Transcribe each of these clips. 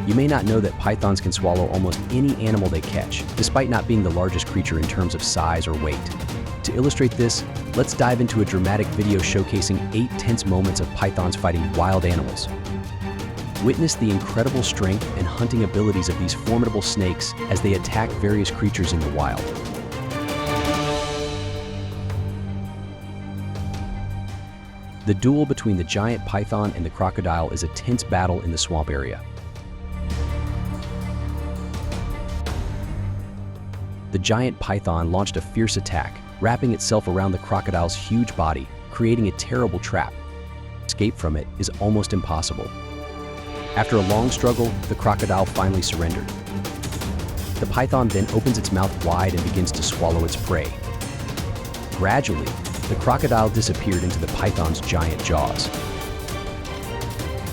You may not know that pythons can swallow almost any animal they catch, despite not being the largest creature in terms of size or weight. To illustrate this, let's dive into a dramatic video showcasing 8 tense moments of pythons fighting wild animals. Witness the incredible strength and hunting abilities of these formidable snakes as they attack various creatures in the wild. The duel between the giant python and the crocodile is a tense battle in the swamp area. The giant python launched a fierce attack, wrapping itself around the crocodile's huge body, creating a terrible trap. Escape from it is almost impossible. After a long struggle, the crocodile finally surrendered. The python then opens its mouth wide and begins to swallow its prey. Gradually, the crocodile disappeared into the python's giant jaws.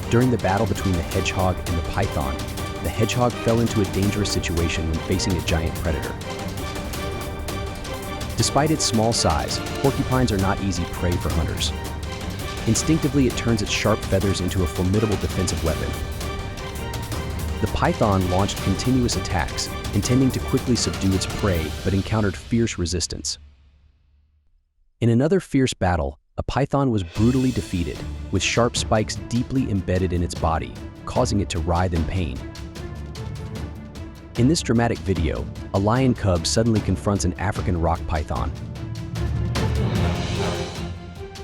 During the battle between the hedgehog and the python, the hedgehog fell into a dangerous situation when facing a giant predator. Despite its small size, porcupines are not easy prey for hunters. Instinctively, it turns its sharp feathers into a formidable defensive weapon. The python launched continuous attacks, intending to quickly subdue its prey, but encountered fierce resistance. In another fierce battle, a python was brutally defeated, with sharp spikes deeply embedded in its body, causing it to writhe in pain. In this dramatic video, a lion cub suddenly confronts an African rock python.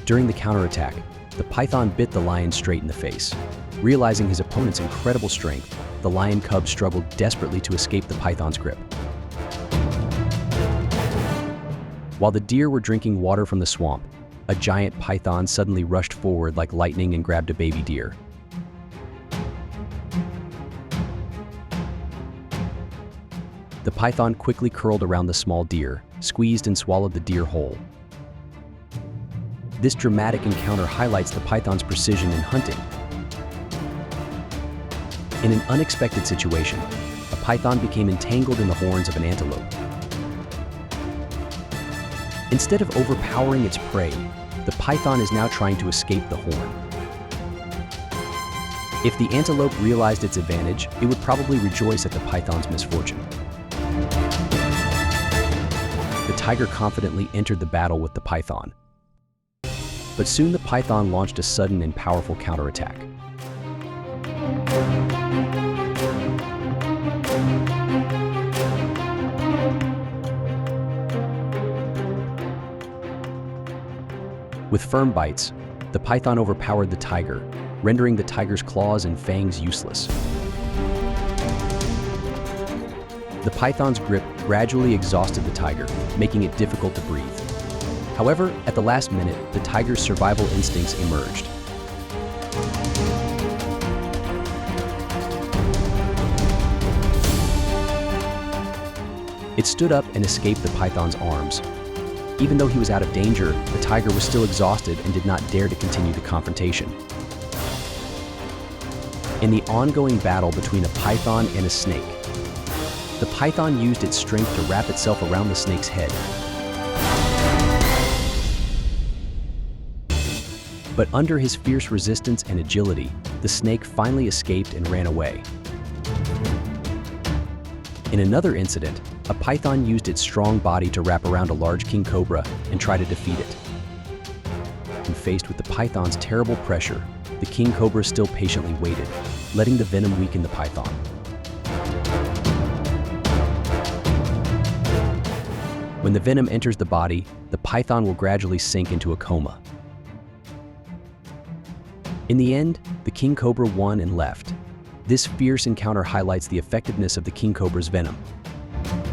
During the counterattack, the python bit the lion straight in the face. Realizing his opponent's incredible strength, the lion cub struggled desperately to escape the python's grip. While the deer were drinking water from the swamp, a giant python suddenly rushed forward like lightning and grabbed a baby deer. The python quickly curled around the small deer, squeezed and swallowed the deer whole. This dramatic encounter highlights the python's precision in hunting. In an unexpected situation, a python became entangled in the horns of an antelope. Instead of overpowering its prey, the python is now trying to escape the horn. If the antelope realized its advantage, it would probably rejoice at the python's misfortune. The tiger confidently entered the battle with the python. But soon the python launched a sudden and powerful counterattack. With firm bites, the python overpowered the tiger, rendering the tiger's claws and fangs useless. The python's grip gradually exhausted the tiger, making it difficult to breathe. However, at the last minute, the tiger's survival instincts emerged. It stood up and escaped the python's arms. Even though he was out of danger, the tiger was still exhausted and did not dare to continue the confrontation. In the ongoing battle between a python and a snake, the python used its strength to wrap itself around the snake's head. But under his fierce resistance and agility, the snake finally escaped and ran away. In another incident, a python used its strong body to wrap around a large king cobra and try to defeat it. And faced with the python's terrible pressure, the king cobra still patiently waited, letting the venom weaken the python. When the venom enters the body, the python will gradually sink into a coma. In the end, the king cobra won and left. This fierce encounter highlights the effectiveness of the king cobra's venom.